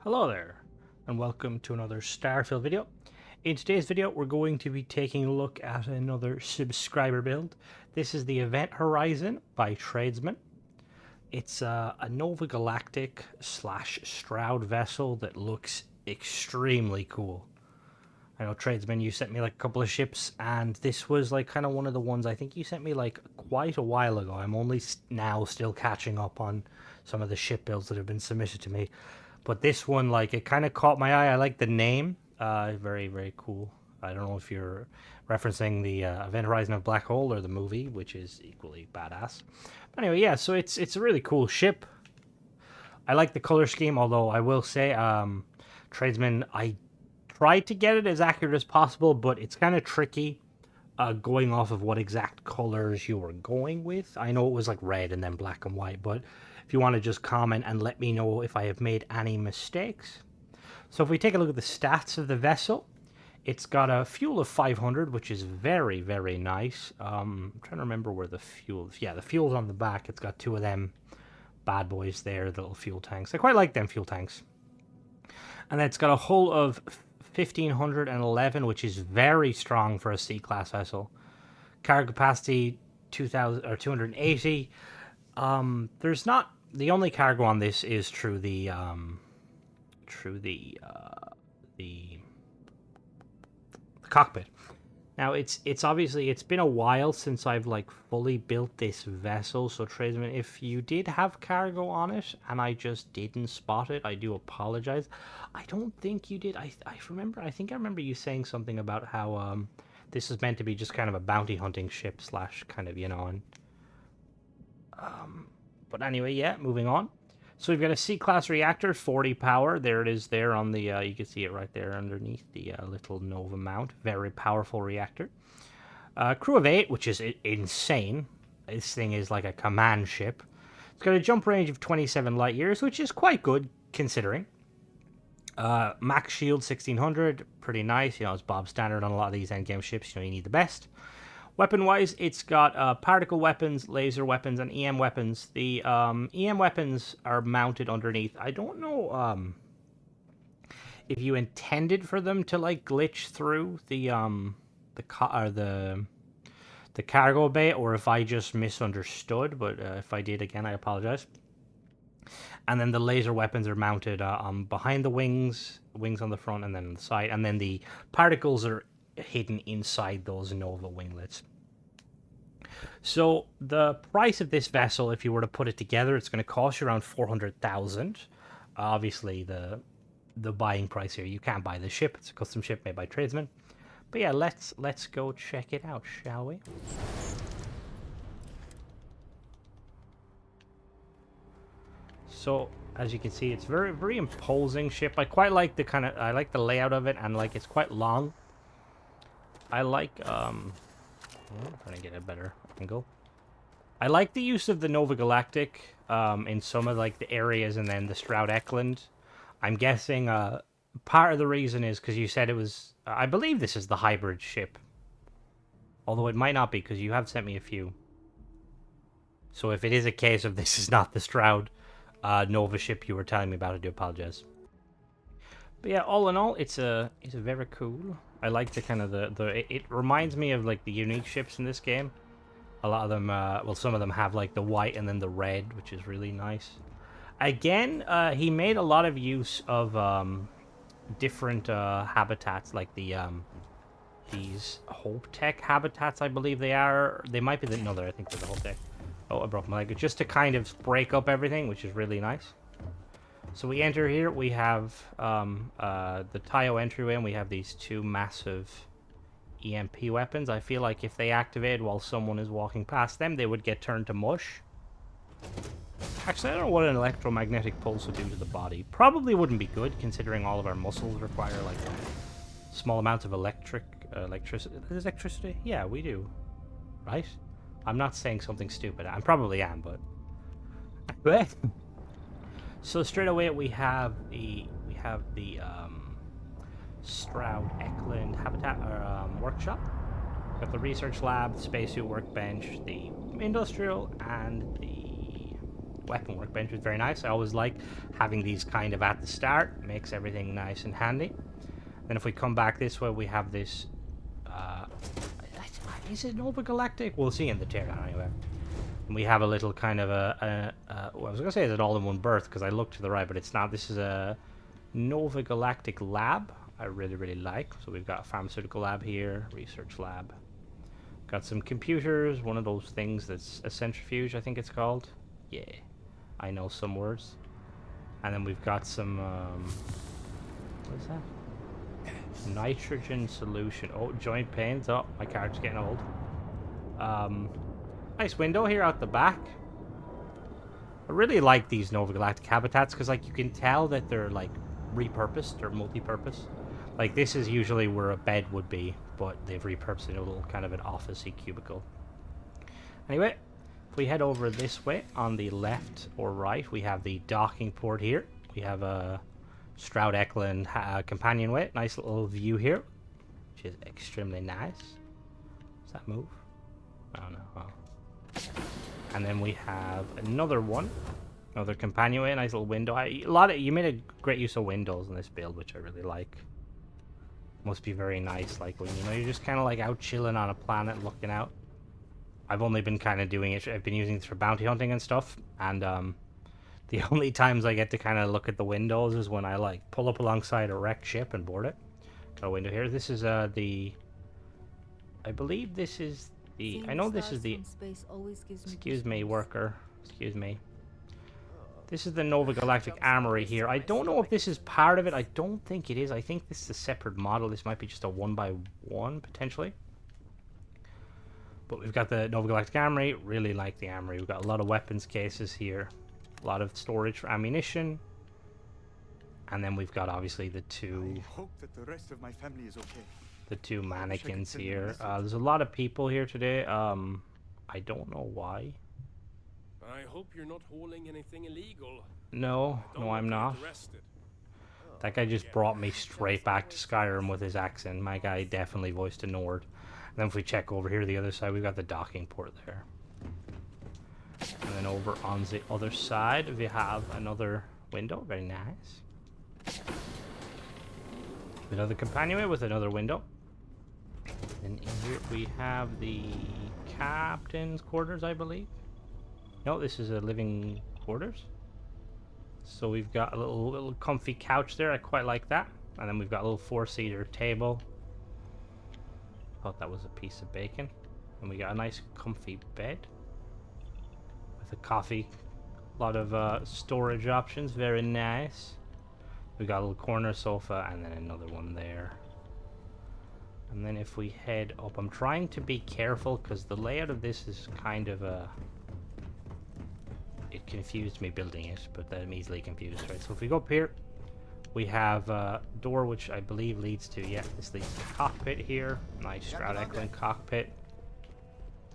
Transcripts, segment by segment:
Hello there, and welcome to another Starfield video. In today's video, we're going to be taking a look at another subscriber build. This is the Event Horizon by Tradesman. It's a Nova Galactic / Stroud vessel that looks extremely cool. I know, Tradesman, you sent me like a couple of ships, and this was like kind of one of the ones I think you sent me like quite a while ago. I'm only now still catching up on some of the ship builds that have been submitted to me. But this one, like, it kind of caught my eye. I like the name. Very, very cool. I don't know if you're referencing the Event Horizon of Black Hole or the movie, which is equally badass. But anyway, yeah, so it's a really cool ship. I like the color scheme, although I will say, Tradesman, I tried to get it as accurate as possible, but it's kind of tricky going off of what exact colors you were going with. I know it was like red and then black and white, but if you want to just comment and let me know if I have made any mistakes. So if we take a look at the stats of the vessel, it's got a fuel of 500, which is very, very nice. I'm trying to remember where the fuel is. Yeah, the fuel's on the back. It's got two of them bad boys there, the little fuel tanks. I quite like them fuel tanks. And then it's got a hull of 1511, which is very strong for a C-class vessel. Cargo capacity 280. There's not, the only cargo on this is through the cockpit. Now it's obviously, it's been a while since I've like fully built this vessel, so Tradesman, if you did have cargo on it and I just didn't spot it, I do apologize. I don't think you did. I think I remember you saying something about how this is meant to be just kind of a bounty hunting ship / kind of, you know, and but anyway, yeah, moving on. So we've got a C-class reactor, 40 power. There it is there on the, you can see it right there underneath the little Nova mount. Very powerful reactor. Crew of 8, which is insane. This thing is like a command ship. It's got a jump range of 27 light years, which is quite good considering. Max shield 1600, pretty nice. You know, it's Bob standard on a lot of these endgame ships. You know, you need the best. Weapon-wise, it's got particle weapons, laser weapons, and EM weapons. The EM weapons are mounted underneath. I don't know if you intended for them to like glitch through the cargo bay, or if I just misunderstood. But if I did, again, I apologize. And then the laser weapons are mounted behind the wings on the front, and then on the side, and then the particles are hidden inside those Nova winglets. So the price of this vessel, if you were to put it together, it's going to cost you around 400,000. Obviously, the buying price here, you can't buy the ship. It's a custom ship made by Tradesman. But yeah, let's go check it out, shall we? So as you can see, it's very, very imposing ship. I quite like I like the layout of it, and like it's quite long. I like, I'm trying to get a better angle. I like the use of the Nova Galactic in some of like the areas, and then the Stroud Eklund. I'm guessing part of the reason is because you said it was, I believe this is the hybrid ship. Although it might not be, because you have sent me a few. So if it is a case of this is not the Stroud Nova ship you were telling me about, I do apologize. But yeah, all in all, it's a very cool. I like the kind of it reminds me of like the unique ships in this game. A lot of them, well, some of them have like the white and then the red, which is really nice. Again, he made a lot of use of different habitats, like the these Hope Tech habitats, I believe they are. They might be the, no, I think they're the Hope Tech. Oh, I broke my leg. Just to kind of break up everything, which is really nice. So we enter here, we have the Tayo entryway, and we have these two massive EMP weapons. I feel like if they activated while someone is walking past them, they would get turned to mush. Actually, I don't know what an electromagnetic pulse would do to the body. Probably wouldn't be good, considering all of our muscles require like small amounts of electricity. There's electricity? Yeah, we do. Right? I'm not saying something stupid. I probably am, but... So straight away we have the Stroud Eklund habitat workshop. We've got the research lab, the spacesuit workbench, the industrial, and the weapon workbench is very nice. I always like having these kind of at the start. Makes everything nice and handy. Then if we come back this way, we have this... is it Nova Galactic? We'll see in the teardown anyway. And we have a little kind of well, I was going to say it's an all-in-one berth because I looked to the right, but it's not. This is a Nova Galactic lab I really, really like. So we've got a pharmaceutical lab here, research lab. Got some computers, one of those things that's a centrifuge, I think it's called. Yeah, I know some words. And then we've got some, what is that? Nitrogen solution. Oh, joint pains. Oh, my character's getting old. Nice window here out the back. I really like these Nova Galactic habitats because, like, you can tell that they're, like, repurposed or multi-purpose. Like, this is usually where a bed would be, but they've repurposed it into a little kind of an office-y cubicle. Anyway, if we head over this way, on the left or right, we have the docking port here. We have a Stroud Eklund companionway. Nice little view here, which is extremely nice. Does that move? I don't know. Oh. And then we have another one, another companionway. Nice little window. You made a great use of windows in this build, which I really like. Must be very nice, like when you're just kind of like out chilling on a planet, looking out. I've only been kind of doing it. I've been using this for bounty hunting and stuff, and the only times I get to kind of look at the windows is when I like pull up alongside a wrecked ship and board it. Got a window here. This is I believe this is the. I know this is the. Excuse me, worker. Excuse me. This is the Nova Galactic Armory here. I don't know if this is part of it. I don't think it is. I think this is a separate model. This might be just a 1x1 potentially. But we've got the Nova Galactic Armory. Really like the Armory. We've got a lot of weapons cases here. A lot of storage for ammunition. And then we've got obviously the two... I hope that the rest of my family is okay. The two mannequins here. There's a lot of people here today. I don't know why. I hope you're not hauling anything illegal. No, I'm not. That guy just brought me straight back to Skyrim with his accent. My guy definitely voiced a Nord. And then if we check over here the other side, we've got the docking port there. And then over on the other side, we have another window. Very nice. Another companionway with another window. And in here we have the captain's quarters, I believe. No, this is a living quarters. So we've got a little comfy couch there. I quite like that. And then we've got a little 4-seater table. Thought that was a piece of bacon. And we got a nice comfy bed with a coffee. A lot of storage options. Very nice. We got a little corner sofa and then another one there. And then if we head up, I'm trying to be careful because the layout of this is kind of a... It confused me building it, but I'm easily confused, right? So if we go up here, we have a door which I believe leads to, yeah, this leads to the cockpit here. Nice Stroud Eklund cockpit.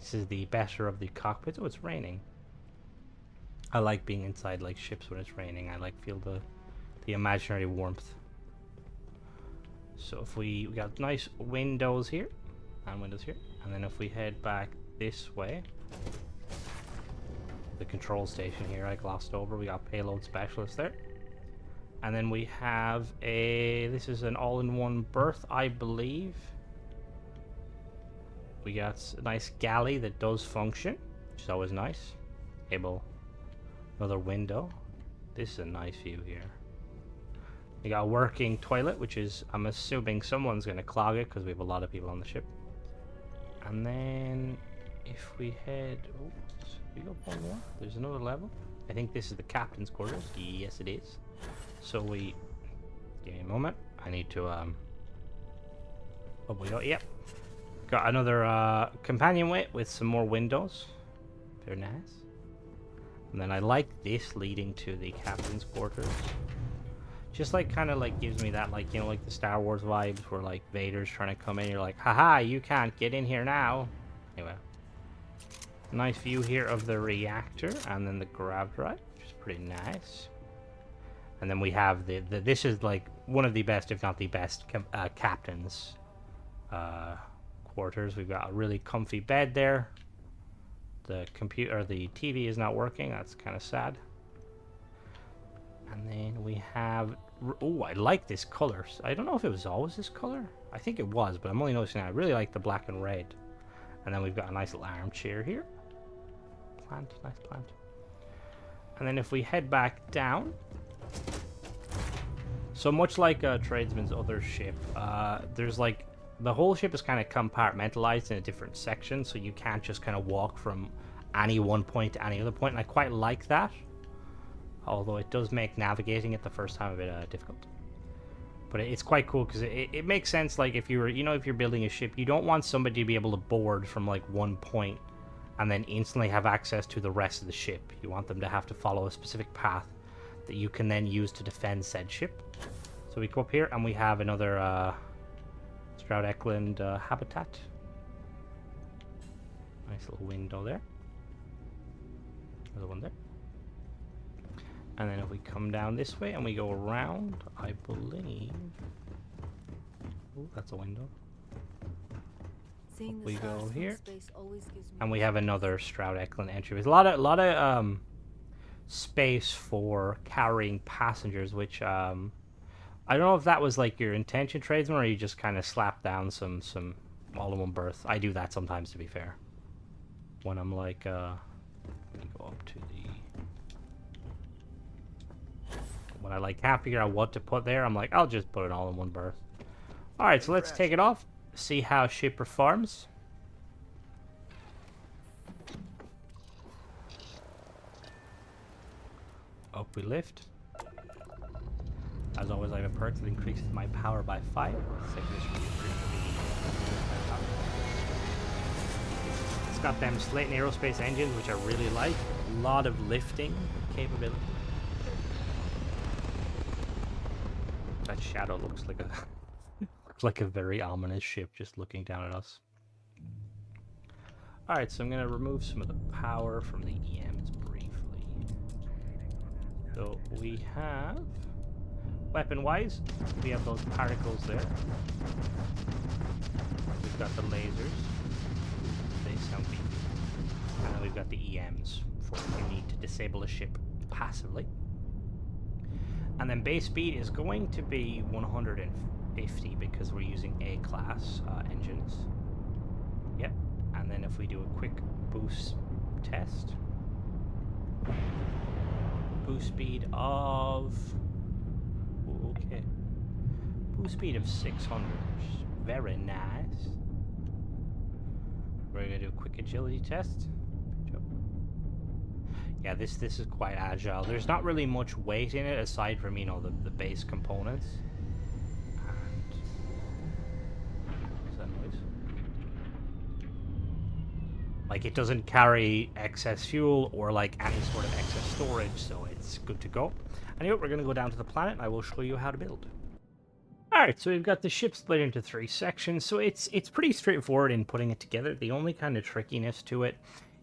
This is the better of the cockpits. Oh, it's raining. I like being inside like ships when it's raining. I like feel the imaginary warmth. So if we got nice windows here and windows here, and then if we head back this way, the control station here I glossed over. We got payload specialist there, and then we have this is an all-in-one berth, I believe. We got a nice galley that does function, which is always nice. Another window. This is a nice view here. We got a working toilet, which is, I'm assuming someone's going to clog it because we have a lot of people on the ship. And then if we head, oh, we go one more. There's another level. I think this is the captain's quarters. Yes, it is. So we, give me a moment. I need to, oh, we go, yep. Got another companionway with some more windows. Very nice. And then I like this leading to the captain's quarters. Just like kind of like gives me that, like, you know, like the Star Wars vibes where like Vader's trying to come in, you're like, haha, you can't get in here now. Anyway, nice view here of the reactor and then the grav drive, which is pretty nice. And then we have this is like one of the best, if not the best, captain's quarters. We've got a really comfy bed there. The computer, the TV is not working. That's kind of sad. And then we have... Oh, I like this color. I don't know if it was always this color. I think it was, but I'm only noticing I really like the black and red. And then we've got a nice little armchair here. Plant, nice plant. And then if we head back down... So much like Tradesman's other ship, there's like... The whole ship is kind of compartmentalized in a different section, so you can't just kind of walk from any one point to any other point, and I quite like that. Although it does make navigating it the first time a bit difficult. But it's quite cool because it makes sense. Like if you're, if you're building a ship, you don't want somebody to be able to board from like one point and then instantly have access to the rest of the ship. You want them to have to follow a specific path that you can then use to defend said ship. So we go up here and we have another Stroud Eklund habitat. Nice little window there. Another one there. And then if we come down this way and we go around, I believe... Oh, that's a window. We go here. And we have another Stroud Eklund entry. There's a lot of space for carrying passengers, which I don't know if that was like your intention, Tradesman, or you just kind of slap down some all-in-one berth. I do that sometimes, to be fair. When I'm like, let me go up to the... When I like can't figure out what to put there, I'm like, I'll just put it all in one berth. Alright, so let's take it off, see how ship performs. Up we lift. As always, I have a perk that increases my power by 5. It's got them Slayton Aerospace engines, which I really like. A lot of lifting capability. That shadow looks like a very ominous ship just looking down at us. Alright, so I'm going to remove some of the power from the EMs briefly. So we have, weapon-wise, we have those particles there. We've got the lasers. They sound beefy. And then we've got the EMs for if you need to disable a ship passively. And then base speed is going to be 150 because we're using A-class engines. Yep. And then if we do a quick boost test. Boost speed of... Okay. Boost speed of 600. Very nice. We're going to do a quick agility test. Yeah, this is quite agile. There's not really much weight in it aside from, the base components. And... What's that noise? Like, it doesn't carry excess fuel or, like, any sort of excess storage, so it's good to go. Anyway, we're going to go down to the planet and I will show you how to build. Alright, so we've got the ship split into 3 sections, so it's pretty straightforward in putting it together. The only kind of trickiness to it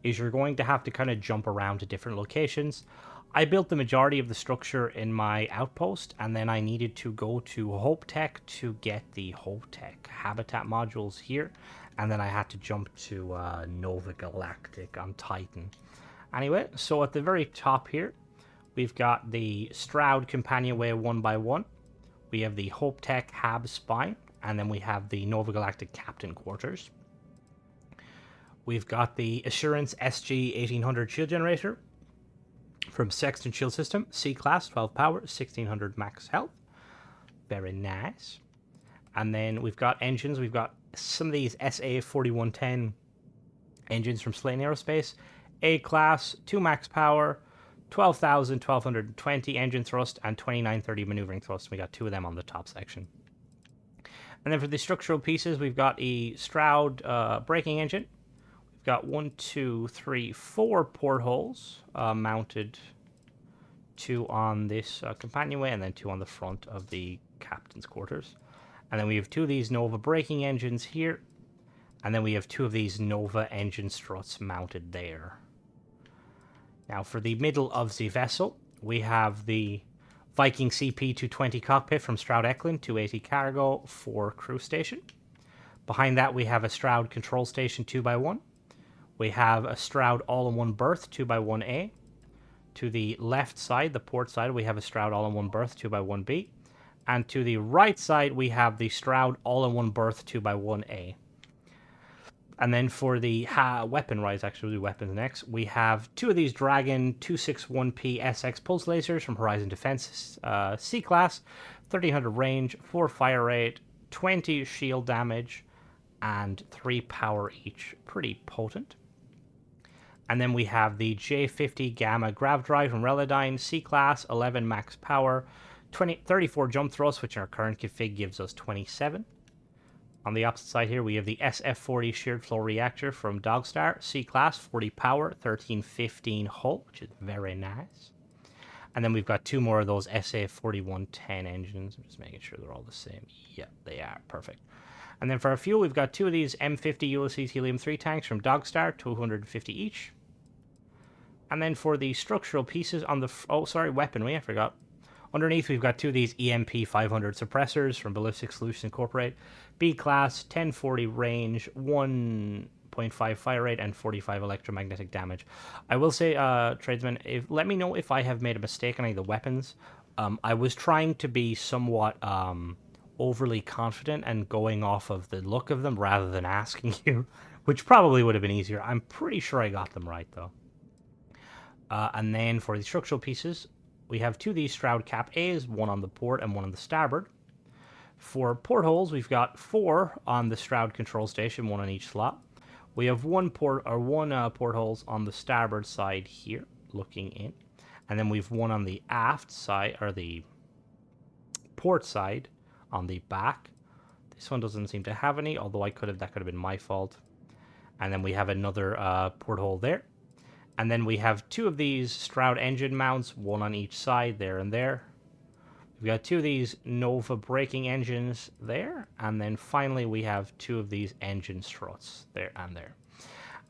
is you're going to have to kind of jump around to different locations. I built the majority of the structure in my outpost, and then I needed to go to Hope Tech to get the Hope Tech habitat modules here, and then I had to jump to Nova Galactic on Titan. Anyway, so at the very top here, we've got the Stroud Companionway 1x1, we have the Hope Tech Hab Spine, and then we have the Nova Galactic Captain Quarters. We've got the Assurance SG 1800 shield generator from Sexton Shield System, C-Class, 12 power, 1600 max health. Very nice. And then we've got engines. We've got some of these SA 4110 engines from Slayton Aerospace. A-Class, 2 max power, 12,1220 engine thrust, and 2930 maneuvering thrust. We got 2 of them on the top section. And then for the structural pieces, we've got a Stroud braking engine. Got 1, 2, 3, 4 portholes mounted, 2 on this companionway and then 2 on the front of the captain's quarters. And then we have 2 of these Nova braking engines here, and then we have 2 of these Nova engine struts mounted there. Now for the middle of the vessel, we have the Viking CP220 cockpit from Stroud Eklund, 280 cargo, 4 crew station. Behind that we have a Stroud control station 2x1. We have a Stroud all-in-one berth 2x1A, To the left side, the port side, we have a Stroud all-in-one berth 2x1B. And to the right side, we have the Stroud all-in-one berth 2x1A. And then for the weapon rise, actually, we'll do weapons next. We have 2 of these Dragon 261P SX pulse lasers from Horizon Defense C-Class, 1300 range, 4 fire rate, 20 shield damage, and 3 power each. Pretty potent. And then we have the J50 Gamma Grav Drive from Relodyne, C-Class, 11 max power, 34 jump thrust, which in our current config gives us 27. On the opposite side here, we have the SF40 Sheared Flow Reactor from Dogstar, C-Class, 40 power, 1315 hull, which is very nice. And then we've got 2 more of those SA4110 engines. I'm just making sure they're all the same. Yeah, they are. Perfect. And then for our fuel, we've got 2 of these M50 Ulysses Helium-3 tanks from Dogstar, 250 each. And then for the structural pieces on the... weaponry, I forgot. Underneath, we've got 2 of these EMP 500 suppressors from Ballistic Solutions Incorporated. B-Class, 1040 range, 1.5 fire rate, and 45 electromagnetic damage. I will say, Tradesman, let me know if I have made a mistake on any of the weapons. I was trying to be somewhat overly confident and going off of the look of them rather than asking you, which probably would have been easier. I'm pretty sure I got them right, though. And then for the structural pieces, we have 2 of these Stroud Cap A's, 1 on the port and 1 on the starboard. For portholes, we've got 4 on the Stroud control station, 1 on each slot. We have 1 portholes on the starboard side here, looking in. And then we've 1 on the aft side, or the port side, on the back. This one doesn't seem to have any, although that could have been my fault. And then we have another porthole there. And then we have 2 of these Stroud engine mounts, 1 on each side, there and there. We've got 2 of these Nova braking engines there. And then finally we have 2 of these engine struts there and there.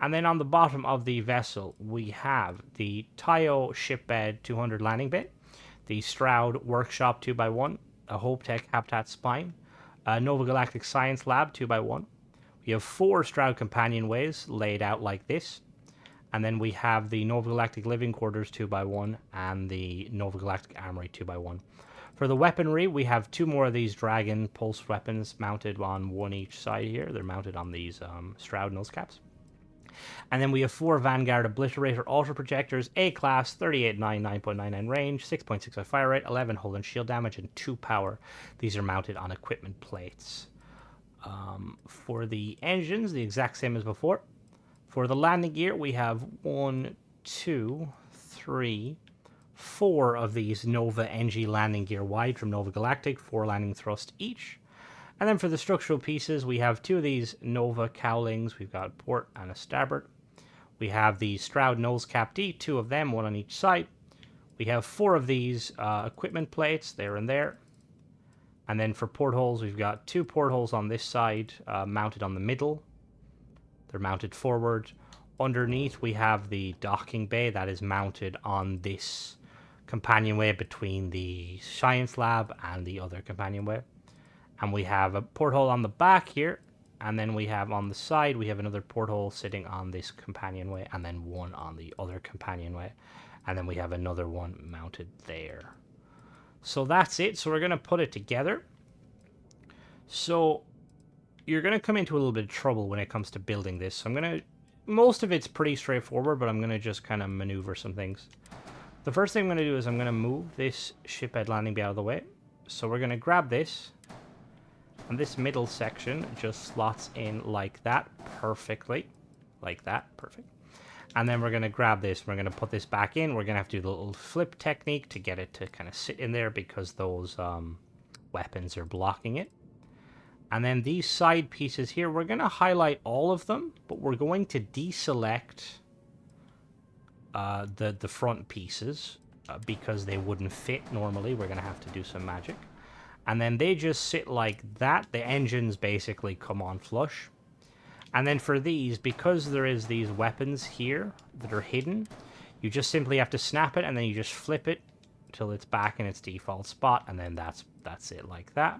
And then on the bottom of the vessel, we have the Tayo Shipbed 200 landing bay, the Stroud Workshop 2x1, a HopeTech Habitat Spine, a Nova Galactic Science Lab 2x1. We have 4 Stroud companionways laid out like this. And then we have the Nova Galactic Living Quarters 2x1 and the Nova Galactic Armory 2x1. For the weaponry, we have 2 more of these Dragon pulse weapons mounted on 1 each side here. They're mounted on these Stroud nose caps. And then we have 4 Vanguard Obliterator Auto Projectors, A-Class, 38.9, 9.99 range, 6.65 fire rate, 11 hull and shield damage, and 2 power. These are mounted on equipment plates. For the engines, the exact same as before. For the landing gear, we have 1, 2, 3, 4 of these Nova NG landing gear wide from Nova Galactic, 4 landing thrust each. And then for the structural pieces, we have 2 of these Nova cowlings. We've got a port and a starboard. We have the Stroud nose cap D, 2 of them, 1 on each side. We have 4 of these equipment plates there and there. And then for portholes, we've got 2 portholes on this side mounted on the middle. They're mounted forward. Underneath, we have the docking bay that is mounted on this companionway between the Science Lab and the other companionway. And we have a porthole on the back here. And then we have on the side, we have another porthole sitting on this companionway. And then 1 on the other companionway. And then we have another one mounted there. So that's it. So we're going to put it together. So you're going to come into a little bit of trouble when it comes to building this. So most of it's pretty straightforward, but I'm going to just kind of maneuver some things. The first thing I'm going to do is I'm going to move this shiphead landing bay out of the way. So we're going to grab this. And this middle section just slots in like that perfectly. Like that. Perfect. And then we're going to grab this. We're going to put this back in. We're going to have to do the little flip technique to get it to kind of sit in there because those weapons are blocking it. And then these side pieces here, we're going to highlight all of them, but we're going to deselect the front pieces because they wouldn't fit normally. We're going to have to do some magic. And then they just sit like that. The engines basically come on flush. And then for these, because there is these weapons here that are hidden, you just simply have to snap it and then you just flip it until it's back in its default spot. And then that's it like that.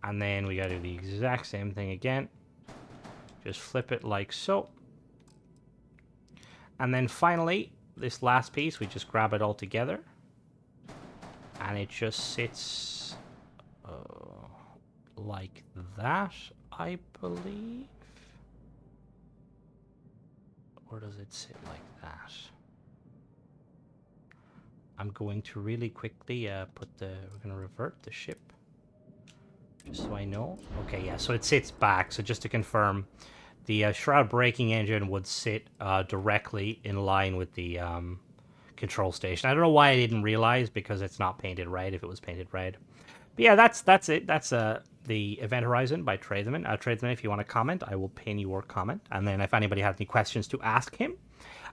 And then we got to do the exact same thing again. Just flip it like so. And then finally, this last piece, we just grab it all together. And it just sits like that, I believe. Or does it sit like that? I'm going to really quickly we're going to revert the ship. Just so I know. Okay, yeah, so it sits back. So just to confirm, the shroud braking engine would sit directly in line with the control station. I don't know why I didn't realize, because it's not painted red if it was painted red. But yeah, that's it. That's the Event Horizon by Tradesman. Tradesman, if you want to comment, I will pin your comment. And then if anybody has any questions to ask him,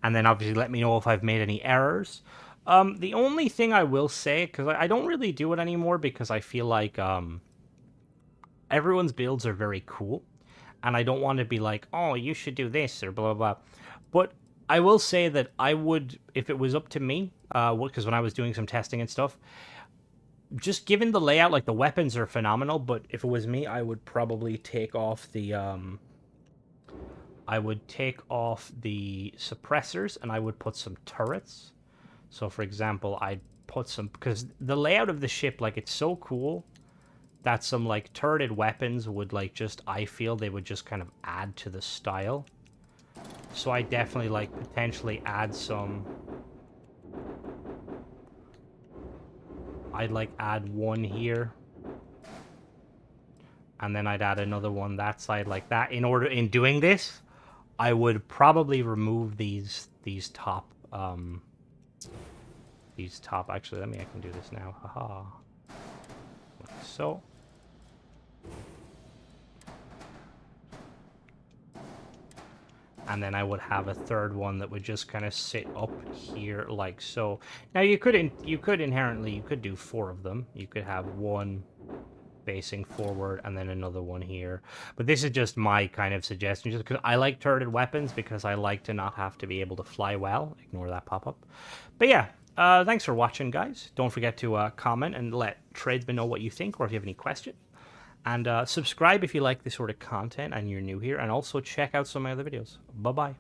and then obviously let me know if I've made any errors. The only thing I will say, because I don't really do it anymore, because I feel like everyone's builds are very cool, and I don't want to be like, oh, you should do this or blah blah blah. But I will say that I would, if it was up to me, because when I was doing some testing and stuff, just given the layout, like the weapons are phenomenal, but if it was me, I would probably take off the suppressors, and I would put some turrets. So for example, I'd put some, because the layout of the ship, like, it's so cool that some like turreted weapons would like just, I feel they would just kind of add to the style. So I definitely like potentially add some. I'd like add one here, and then I'd add another one that side like that. In doing this, I would probably remove these top actually, I can do this now. Haha. Like so. And then I would have a third one that would just kind of sit up here like so. Now you could inherently do 4 of them. You could have one facing forward and then another one here. But this is just my kind of suggestion, just because I like turreted weapons, because I like to not have to be able to fly well. Ignore that pop-up. But yeah, thanks for watching, guys. Don't forget to comment and let Tradesman know what you think, or if you have any questions. And subscribe if you like this sort of content and you're new here. And also check out some of my other videos. Bye-bye.